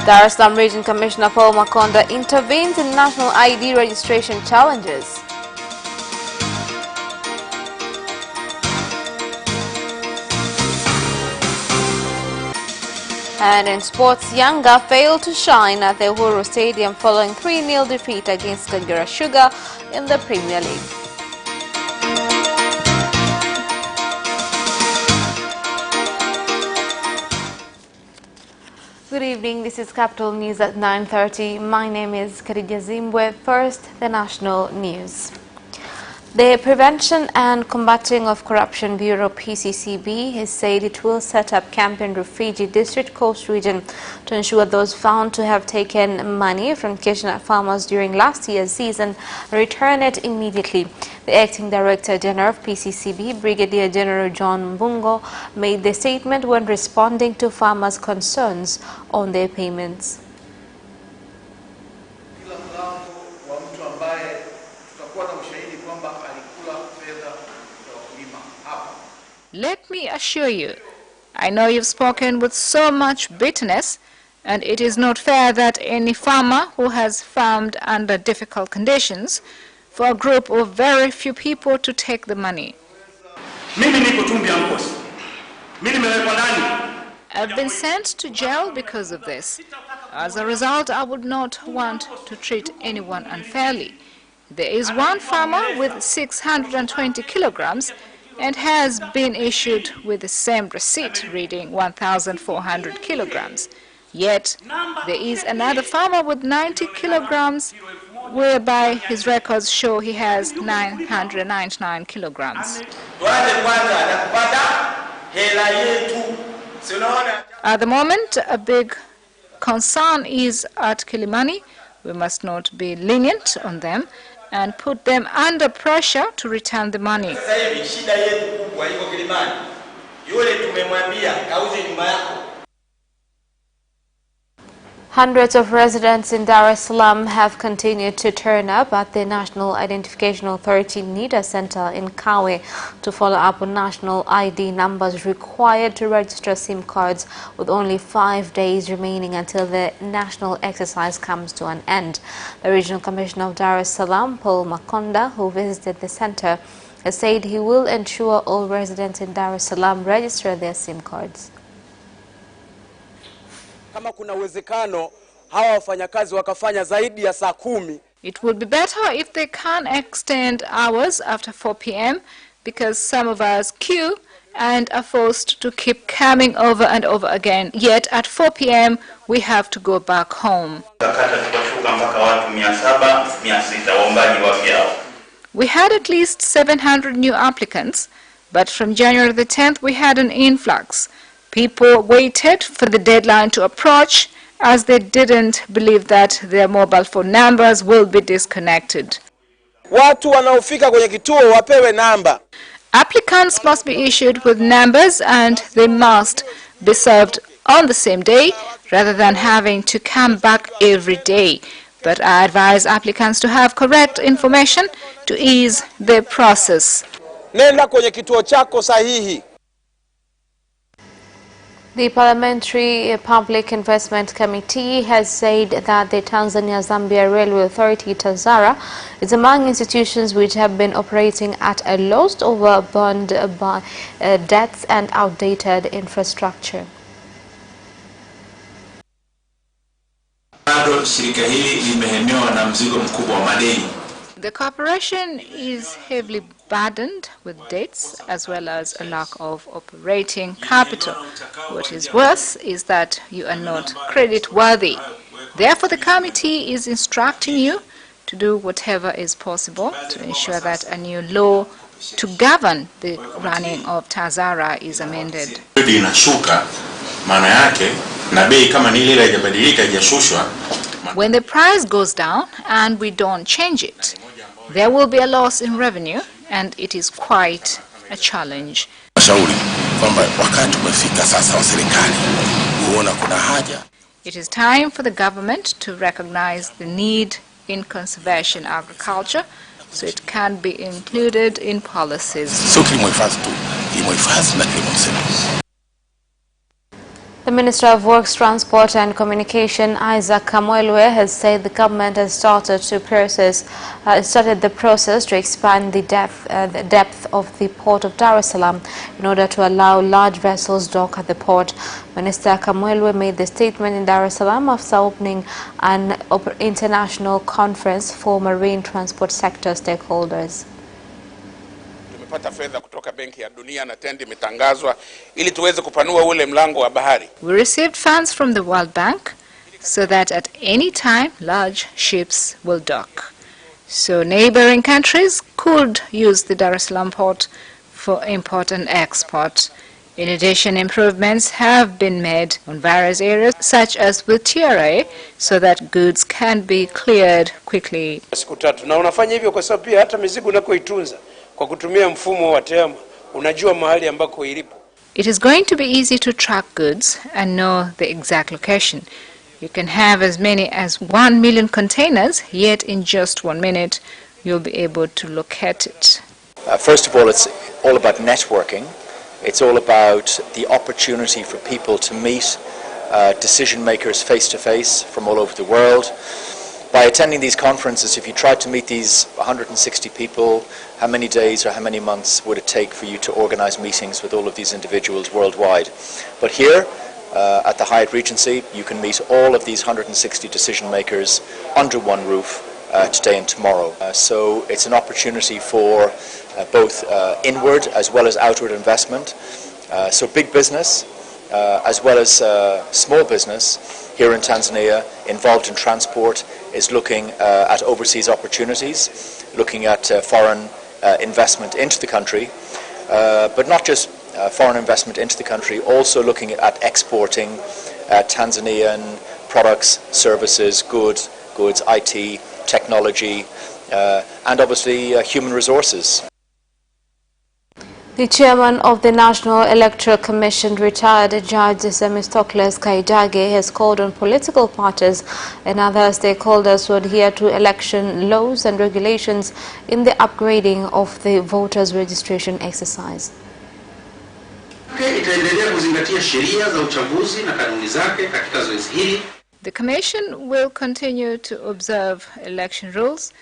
Dar es Salaam Region Commissioner Paul Makonda intervenes in national ID registration challenges. And in sports, Yanga failed to shine at the Uhuru Stadium following 3-0 defeat against Kagera Sugar in the Premier League. Good evening, this is Capital News at 9:30. My name is Khadija Zimbwe. First, the national news. The Prevention and Combating of Corruption Bureau (PCCB) has said it will set up camp in Rufiji District Coast Region to ensure those found to have taken money from cashew farmers during last year's season return it immediately. The Acting Director General of PCCB, Brigadier General John Mbungo, made the statement when responding to farmers' concerns on their payments. Let me assure you, I know you've spoken with so much bitterness, and it is not fair that any farmer who has farmed under difficult conditions for a group of very few people to take the money. I've been sent to jail because of this. As a result, I would not want to treat anyone unfairly. There is one farmer with 620 kilograms and has been issued with the same receipt reading 1,400 kilograms. Yet, there is another farmer with 90 kilograms whereby his records show he has 999 kilograms. At the moment, a big concern is at Kilimani. We must not be lenient on them and put them under pressure to return the money. Hundreds of residents in Dar es Salaam have continued to turn up at the National Identification Authority NIDA Center in Kawe to follow up on national ID numbers required to register SIM cards, with only 5 days remaining until the national exercise comes to an end. The Regional Commissioner of Dar es Salaam, Paul Makonda, who visited the center, has said he will ensure all residents in Dar es Salaam register their SIM cards. Kama kuna uwezekano hawa wafanyakazi wakafanya zaidi ya saa 10. It would be better if they can extend hours after 4 p.m. because some of us queue and are forced to keep coming over and over again. Yet at 4 p.m. we have to go back home. We had at least 700 new applicants, but from January the 10th we had an influx. People waited for the deadline to approach as they didn't believe that their mobile phone numbers will be disconnected. Watu wanaofika kwenye kituo wapewe namba. Applicants must be issued with numbers and they must be served on the same day rather than having to come back every day. But I advise applicants to have correct information to ease the process. Nenda kwenye kituo chako sahihi. The Parliamentary Public Investment Committee has said that the Tanzania-Zambia Railway Authority, TAZARA, is among institutions which have been operating at a loss over bond debts and outdated infrastructure. The corporation is heavily burdened with debts as well as a lack of operating capital. What is worse is that you are not credit-worthy. Therefore, the committee is instructing you to do whatever is possible to ensure that a new law to govern the running of TAZARA is amended. When the price goes down and we don't change it, there will be a loss in revenue, and it is quite a challenge. It is time for the government to recognize the need in conservation agriculture so it can be included in policies. The Minister of Works, Transport and Communication, Isaac Kamwelwe, has said the government has started the process to expand the depth of the port of Dar es Salaam in order to allow large vessels dock at the port. Minister Kamwelwe made the statement in Dar es Salaam after opening an international conference for marine transport sector stakeholders. Kutoka Benki ya Dunia na tendi imetangazwa ili tuweze kupanua ule mlango wa bahari. We received funds from the World Bank so that at any time large ships will dock. So neighboring countries could use the Dar es Salaam port for import and export. In addition, improvements have been made on various areas such as with TRA so that goods can be cleared quickly. Siku tatu na unafanya hivyo kwa sababu pia hata mizigo unakoitunza kwa kutumia mfumo wa TEHAMA unajua mahali ambako ilipo. It is going to be easy to track goods and know the exact location. You can have as many as 1 million containers, yet in just 1 minute you'll be able to locate it. First of all, it's all about networking. It's all about the opportunity for people to meet decision makers face to face from all over the world. By attending these conferences, if you tried to meet these 160 people, how many days or how many months would it take for you to organize meetings with all of these individuals worldwide? But here, at the Hyatt Regency, you can meet all of these 160 decision makers under one roof today and tomorrow. So it's an opportunity for both inward as well as outward investment. So big business as well as small business here in Tanzania involved in transport is looking at overseas opportunities, looking at foreign investment into the country, but not just foreign investment into the country, also looking at exporting Tanzanian products, services, goods, IT, technology, and obviously human resources. The chairman of the National Electoral Commission, retired Judge Semistocles Kaidage, has called on political parties and other stakeholders to adhere to election laws and regulations in the upgrading of the voters' registration exercise. The Commission will continue to observe election rules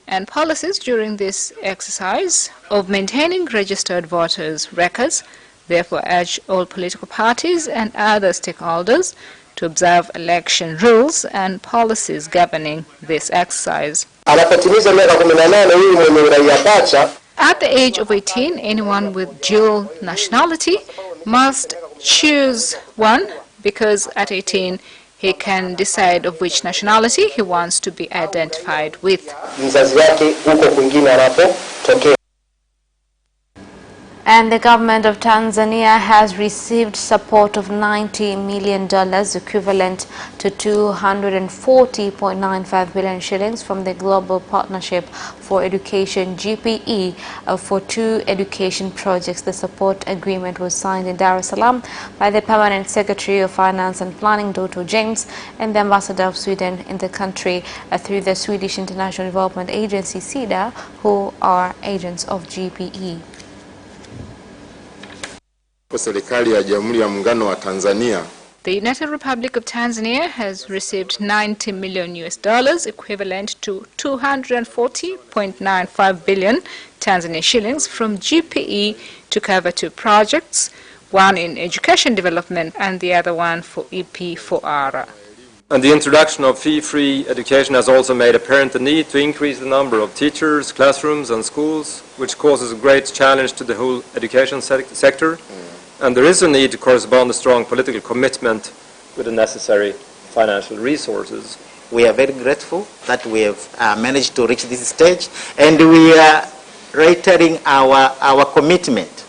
and policies during this exercise of maintaining registered voters' records. Therefore, urge all political parties and other stakeholders to observe election rules and policies governing this exercise. At the age of 18, anyone with dual nationality must choose one, because at 18 he can decide of which nationality he wants to be identified with. And the government of Tanzania has received support of $90 million, equivalent to 240.95 billion shillings from the Global Partnership for Education (GPE) for 2 education projects. The support agreement was signed in Dar es Salaam by the Permanent Secretary of Finance and Planning, Dr. James, and the Ambassador of Sweden in the country through the Swedish International Development Agency (SIDA), who are agents of GPE. Serikali ya Jamhuri ya Muungano wa Tanzania. The United Republic of Tanzania has received $90 million, equivalent to 240.95 billion Tanzanian shillings from GPE to cover 2 projects, one in education development and the other one for EP4R. And the introduction of fee-free education has also made apparent the need to increase the number of teachers, classrooms and schools, which causes a great challenge to the whole education sector. And there is a need to correspond a strong political commitment with the necessary financial resources. We are very grateful that we have managed to reach this stage, and we are reiterating our commitment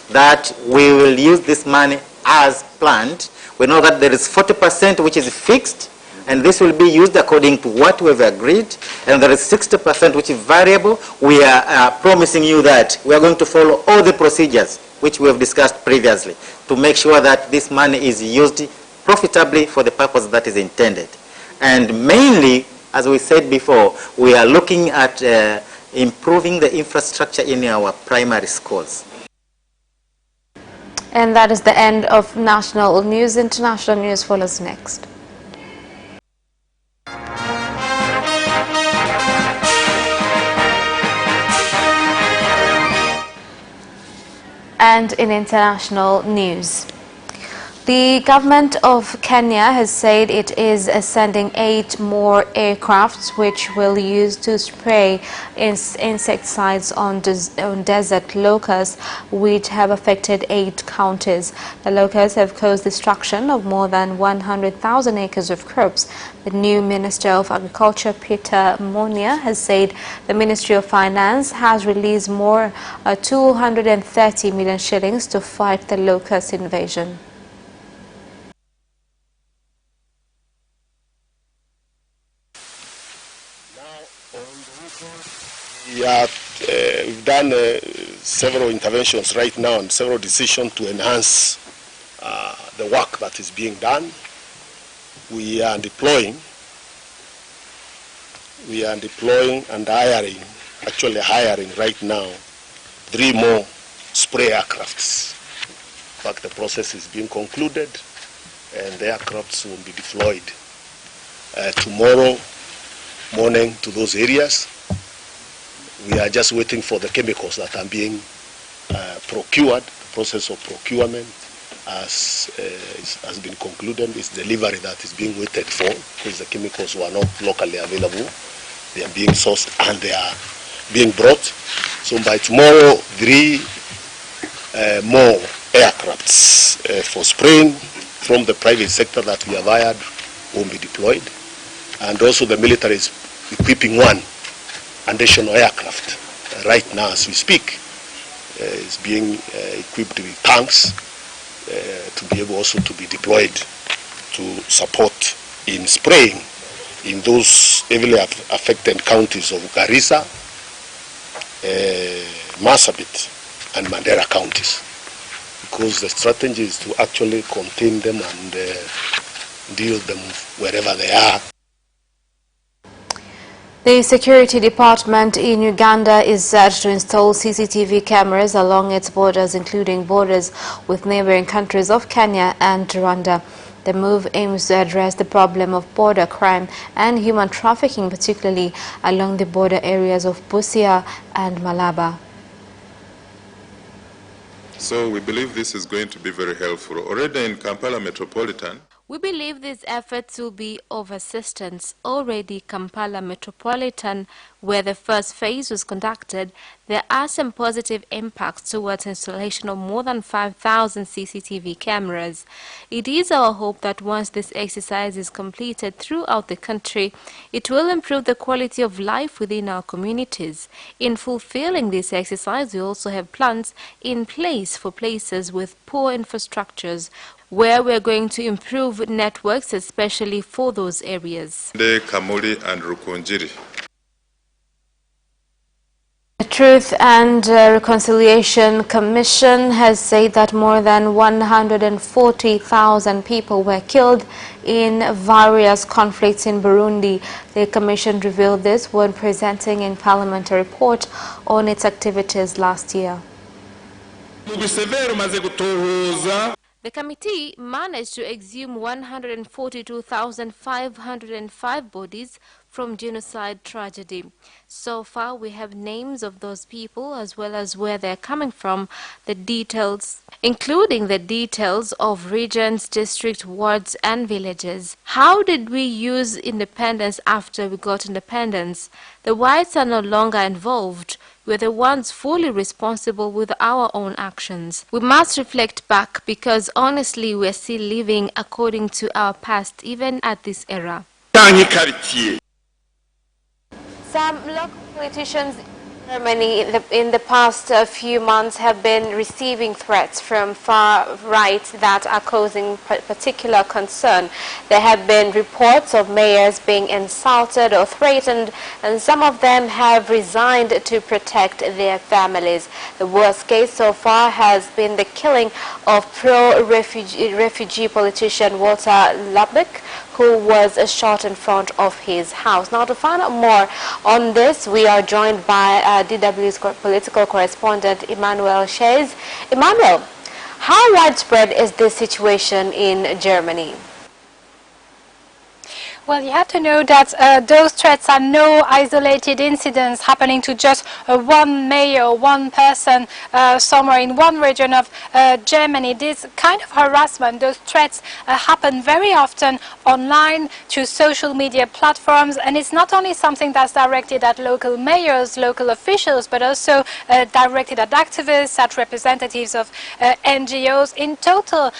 that we will use this money as planned. We know that there is 40% which is fixed, and this will be used according to what we have agreed, and there is 60% which is variable. We are promising you that we are going to follow all the procedures which we have discussed previously to make sure that this money is used profitably for the purpose that is intended. And mainly, as we said before, we are looking at improving the infrastructure in our primary schools. And that is the end of national news. International news follows next. And in international news, the government of Kenya has said it is sending 8 more aircrafts which will use to spray insecticides on desert locusts which have affected 8 counties. The locusts have caused destruction of more than 100,000 acres of crops. The new Minister of Agriculture, Peter Monia, has said the Ministry of Finance has released more 230 million shillings to fight the locust invasion. We've done several interventions right now and several decisions to enhance the work that is being done. We are deploying and hiring, actually hiring right now 3 more spray aircrafts. In fact, the process is being concluded and the aircrafts will be deployed tomorrow morning to those areas. We are just waiting for the chemicals that are being procured. The process of procurement has been concluded. It's delivery that is being waited for because the chemicals were not locally available. They are being sourced and they are being brought. So by tomorrow, 3 more aircrafts for spraying from the private sector that we have hired will be deployed. And also the military is equipping 1 additional aircraft right now as we speak. It's being equipped with tanks to be able also to be deployed to support in spraying in those heavily affected counties of Garissa, Marsabit and Mandera counties, because the strategy is to actually contain them and deal with them wherever they are. The Security Department in Uganda is set to install CCTV cameras along its borders, including borders with neighboring countries of Kenya and Rwanda. The move aims to address the problem of border crime and human trafficking, particularly along the border areas of Busia and Malaba. So we believe this is going to be very helpful. Already in Kampala Metropolitan, We believe these efforts will be of assistance. Already Kampala Metropolitan, where the first phase was conducted, there are some positive impacts towards installation of more than 5,000 CCTV cameras. It is our hope that once this exercise is completed throughout the country, it will improve the quality of life within our communities. In fulfilling this exercise, we also have plans in place for places with poor infrastructures, where we're going to improve networks, especially for those areas. Kamuli and Rukunjiri. The Truth and Reconciliation Commission has said that more than 140,000 people were killed in various conflicts in Burundi. The Commission revealed this when presenting in Parliament a report on its activities last year. The committee managed to exhume 142,505 bodies from genocide tragedy. So far, we have names of those people as well as where they're coming from, the details, including the details of regions, district, wards, and villages. How did we use independence after we got independence? The whites are no longer involved. We're the ones fully responsible with our own actions. We must reflect back because honestly we're still living according to our past even at this era. Some local politicians in Germany in the past few months have been receiving threats from far right that are causing particular concern. There have been reports of mayors being insulted or threatened, and some of them have resigned to protect their families. The worst case so far has been the killing of pro-refugee politician Walter Lubbock, who was shot in front of his house. Now, to find out more on this, we are joined by DW's political correspondent Emmanuel Shays. Emmanuel, How widespread is this situation in Germany? Well, you have to know that those threats are no isolated incidents happening to just one mayor, one person somewhere in one region of Germany. This kind of harassment, those threats happen very often online through social media platforms, and it's not only something that's directed at local mayors, local officials, but also directed at activists, at representatives of NGOs. In total,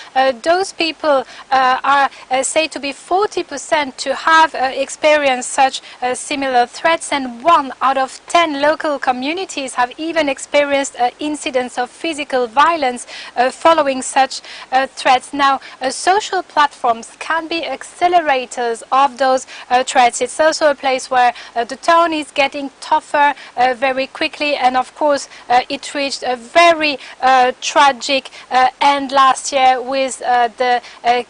those people are said to be 40% to have experienced such similar threats, and 1 out of 10 local communities have even experienced incidents of physical violence following such threats. Now, social platforms can be accelerators of those threats. It's also a place where the tone is getting tougher very quickly, and of course it reached a very tragic end last year with the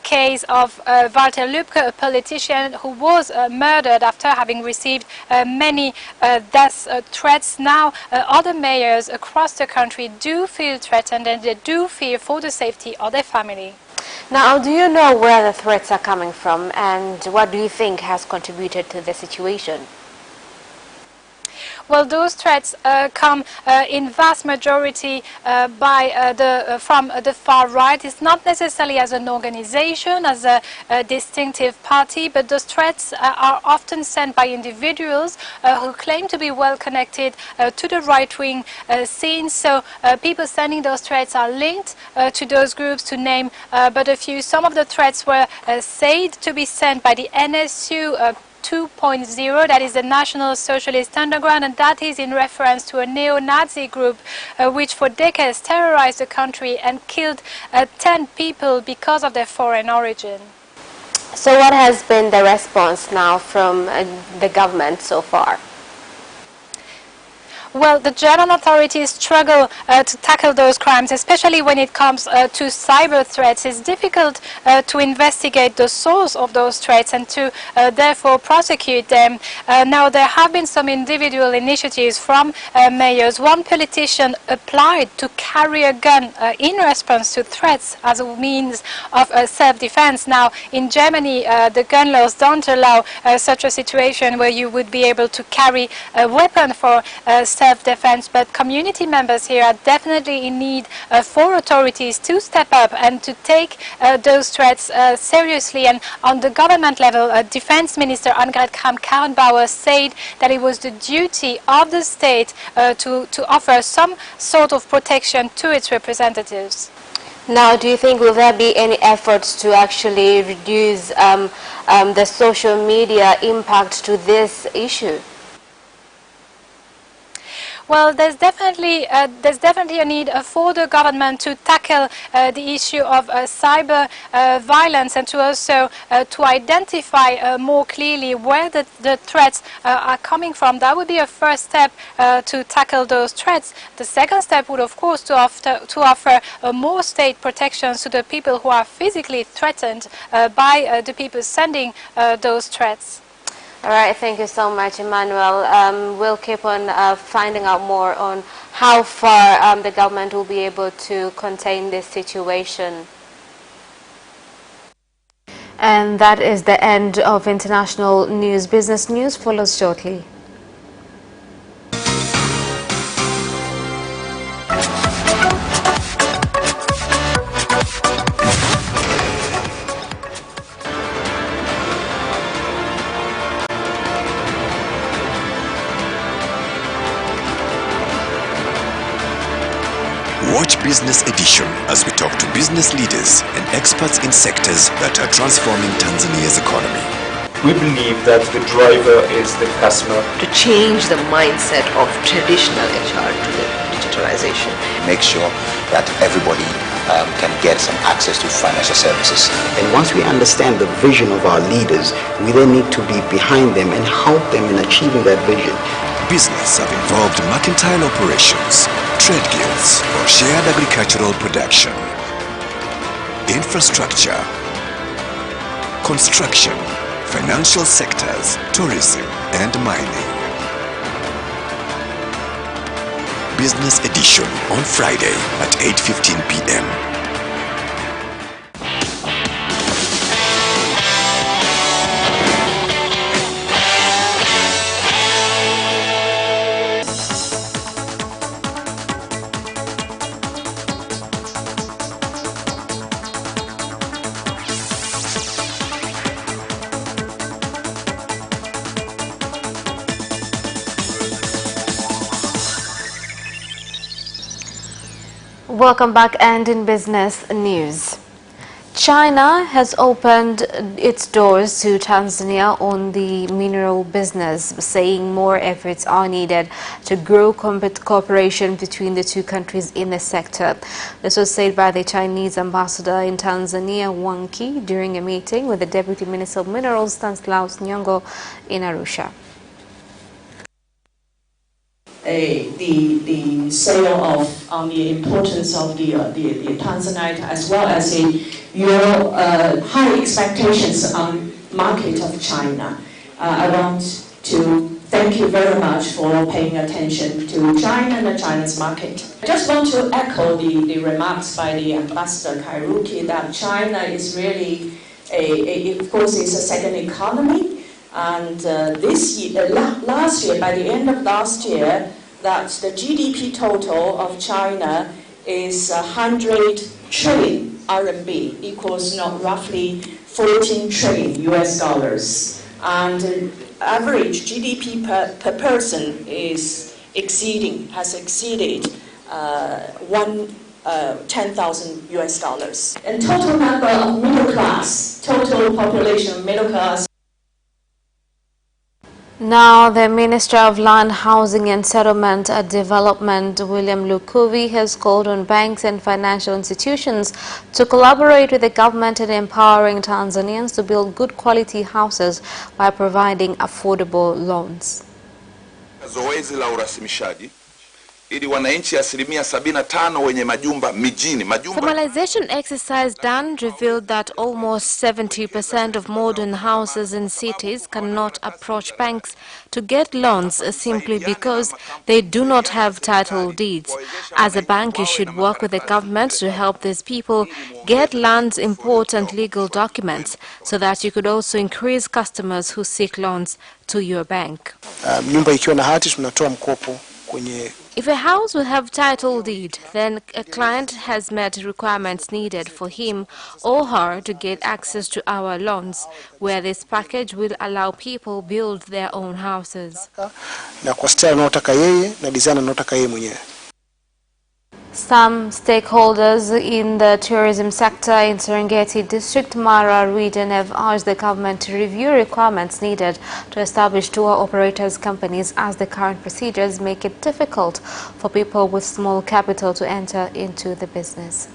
case of Walter Lübcke, a politician who was murdered after having received many death threats. Now other mayors across the country do feel threatened, and they do fear for the safety of their family. Now, do you know where the threats are coming from, and what do you think has contributed to the situation? Well, those threats come in vast majority from the far right. It's not necessarily as an organization, as a distinctive party, but those threats are often sent by individuals who claim to be well connected to the right-wing scene. So people sending those threats are linked to those groups, to name but a few. Some of the threats were said to be sent by the NSU 2.0, that is the National Socialist Underground, and that is in reference to a neo-Nazi group which for decades terrorized the country and killed 10 people because of their foreign origin. So what has been the response now from the government so far? Well, the German authorities struggle to tackle those crimes, especially when it comes to cyber threats. It's difficult to investigate the source of those threats and to therefore prosecute them. Now, there have been some individual initiatives from mayors. One politician applied to carry a gun in response to threats as a means of self-defense. Now, in Germany, the gun laws don't allow such a situation where you would be able to carry a weapon for self-defense, but community members here are definitely in need for authorities to step up and to take those threats seriously. And on the government level, Defense Minister Annegret Kramp-Karrenbauer said that it was the duty of the state to offer some sort of protection to its representatives. Now, do you think will there be any efforts to actually reduce the social media impact to this issue? Well, there's definitely a need for the government to tackle the issue of cyber violence, and to also to identify more clearly where the threats are coming from. That would be a first step to tackle those threats. The second step would, of course, to offer more state protections to the people who are physically threatened by the people sending those threats. All right, thank you so much, Emmanuel. We'll keep on finding out more on how far the government will be able to contain this situation. And that is the end of international news. Business news follows shortly. Watch Business Edition as we talk to business leaders and experts in sectors that are transforming Tanzania's economy. We believe that the driver is the customer. To change the mindset of traditional HR to the digitalization. Make sure that everybody can get some access to financial services. And once we understand the vision of our leaders, we then need to be behind them and help them in achieving that vision. Business have involved mercantile operations, trade guilds, or shared agricultural production, infrastructure, construction, financial sectors, tourism, and mining. Business Edition on Friday at 8:15 p.m. Welcome back, and in business news. China has opened its doors to Tanzania on the mineral business, saying more efforts are needed to grow cooperation between the two countries in the sector. This was said by the Chinese ambassador in Tanzania, Wang Qi, during a meeting with the Deputy Minister of Minerals, Stanislaus Nyongo, in Arusha. The sale of on the importance of the Tanzanite, as well as your high expectations on market of China. I want to thank you very much for paying attention to China and China's market. I just want to echo the remarks by the Ambassador Kairuki that China is really of course, it's a second economy. And this year, last year, by the end of last year, that the GDP total of China is 100 trillion RMB, equals roughly 14 trillion US dollars. And average GDP per person has exceeded 10,000 US dollars. And total number of middle class, total population of middle class. Now, the Minister of Land, Housing and Settlement Development, William Lukuvi, has called on banks and financial institutions to collaborate with the government in empowering Tanzanians to build good quality houses by providing affordable loans. Zoezi la urasimishaji ili wananchi 75% wenye majumba mijini. Formalization exercise done revealed that almost 70% of modern houses in cities cannot approach banks to get loans simply because they do not have title deeds. As a bank, you should work with the government to help these people get land's important legal documents so that you could also increase customers who seek loans to your bank. Nyumba ikiwa na hati tunatoa mkopo kwenye. If a house will have title deed, then a client has met requirements needed for him or her to get access to our loans, where this package will allow people build their own houses. Na kwa style anayotaka yeye na design anayotaka yeye mwenyewe. Some stakeholders in the tourism sector in Serengeti District, Mara region, have urged the government to review requirements needed to establish tour operators companies, as the current procedures make it difficult for people with small capital to enter into the business.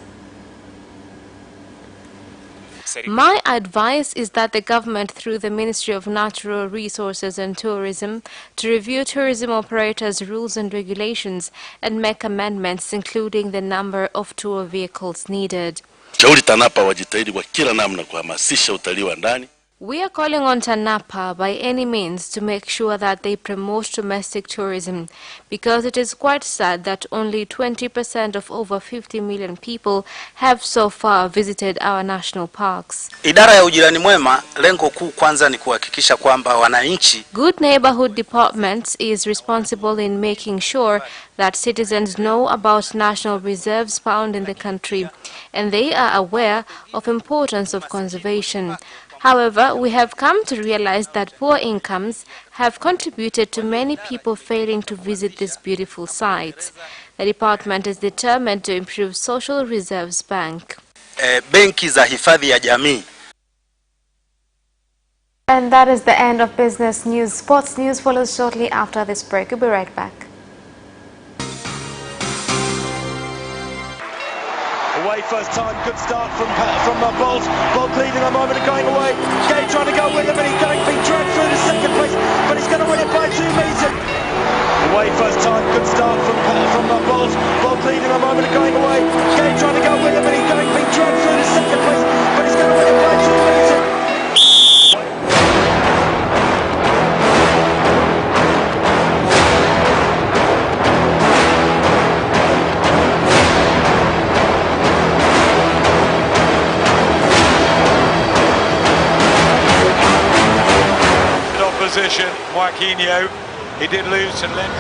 My advice is that the government, through the Ministry of Natural Resources and Tourism, to review tourism operators' rules and regulations and make amendments, including the number of tour vehicles needed. Shauri TANAPA wajitahidi kwa kila namna kuhamasisha utalii wa ndani. We are calling on TANAPA by any means to make sure that they promote domestic tourism, because it is quite sad that only 20% of over 50 million people have so far visited our national parks. Idara ya ujirani mwema, lengo kuu kwanza ni kuhakikisha kwamba wananchi. Good Neighborhood Department is responsible in making sure that citizens know about national reserves found in the country, and they are aware of importance of conservation. However, we have come to realize that poor incomes have contributed to many people failing to visit these beautiful sites. The department is determined to improve Social Reserves Bank. Benki za hifadhi ya jamii. And that is the end of business news. Sports news follows shortly after this break. We'll be right back. Away first time, good start from Bolt. Bolt leading a moment and going away. Gay trying to go with him, and he's going to be dragged through to second place, but he's going to win it by 2 meters. Away first time, good start from Bolt. Bolt leading a moment and going away. Gay trying to go with him, and he's going to be dragged through to second place, but he's going to win it by 2 meters. Position, Joaquinho, he did lose some length.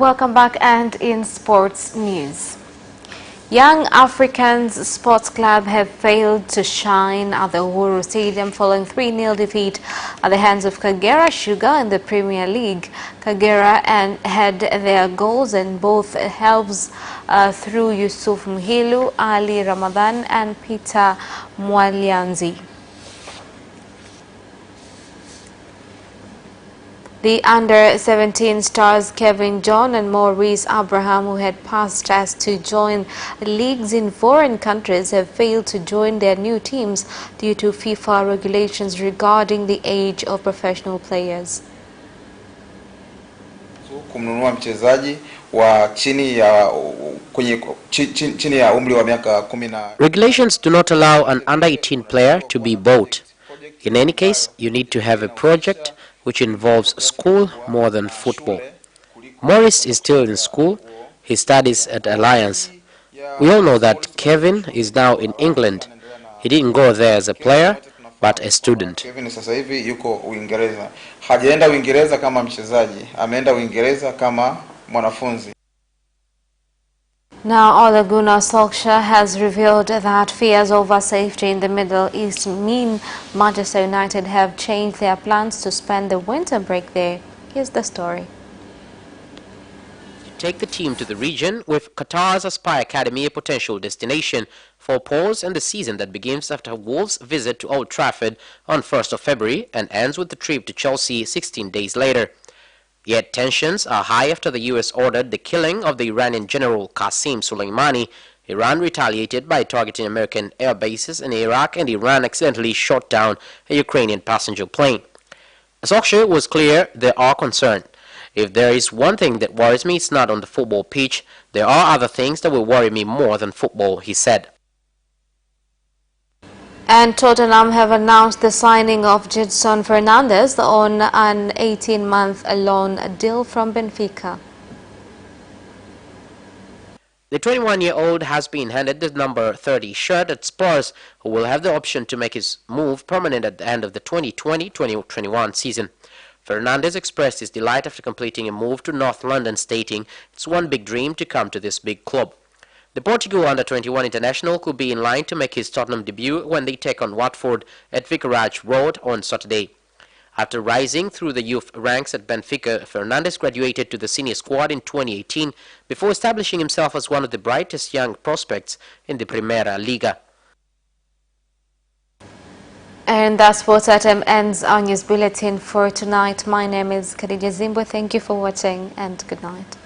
Welcome back, and in sports news. Young Africans Sports Club have failed to shine at the Uhuru Stadium following 3-0 defeat at the hands of Kagera Sugar in the Premier League. Kagera had their goals in both halves through Yusuf Mhilu, Ali Ramadan and Peter Mwalianzi. The under-17 stars Kevin John and Maurice Abraham, who had passed tests to join leagues in foreign countries, have failed to join their new teams due to FIFA regulations regarding the age of professional players. Kumnunua mchezaji wa chini ya umri wa miaka 10. Regulations do not allow an under-18 player to be bought. In any case, you need to have a project which involves school more than football. Maurice is still in school. He studies at Alliance. We all know that Kevin is now in England. He didn't go there as a player, but a student. Kevin sasa hivi yuko Uingereza. Hajaenda Uingereza kama mchezaji, ameenda Uingereza kama mwanafunzi. Now, Ole Gunnar Solskjaer has revealed that fears over safety in the Middle East mean Manchester United have changed their plans to spend the winter break there. Here's the story. Take the team to the region with Qatar's Aspire Academy a potential destination for a pause in the season that begins after Wolves' visit to Old Trafford on 1st of February and ends with the trip to Chelsea 16 days later. Yet tensions are high after the U.S. ordered the killing of the Iranian general Qasem Soleimani. Iran retaliated by targeting American air bases in Iraq, and Iran accidentally shot down a Ukrainian passenger plane. Solskjaer was clear they are concerned. If there is one thing that worries me, it's not on the football pitch. There are other things that will worry me more than football, he said. And Tottenham have announced the signing of Gedson Fernandes on an 18-month loan deal from Benfica. The 21-year-old has been handed the number 30 shirt at Spurs, who will have the option to make his move permanent at the end of the 2020-2021 season. Fernandes expressed his delight after completing a move to North London, stating it's one big dream to come to this big club. The Portugal under-21 international could be in line to make his Tottenham debut when they take on Watford at Vicarage Road on Saturday. After rising through the youth ranks at Benfica, Fernandes graduated to the senior squad in 2018 before establishing himself as one of the brightest young prospects in the Primera Liga. And that's Sports Item ends our news bulletin for tonight. My name is Khadija Zimbwe. Thank you for watching and good night.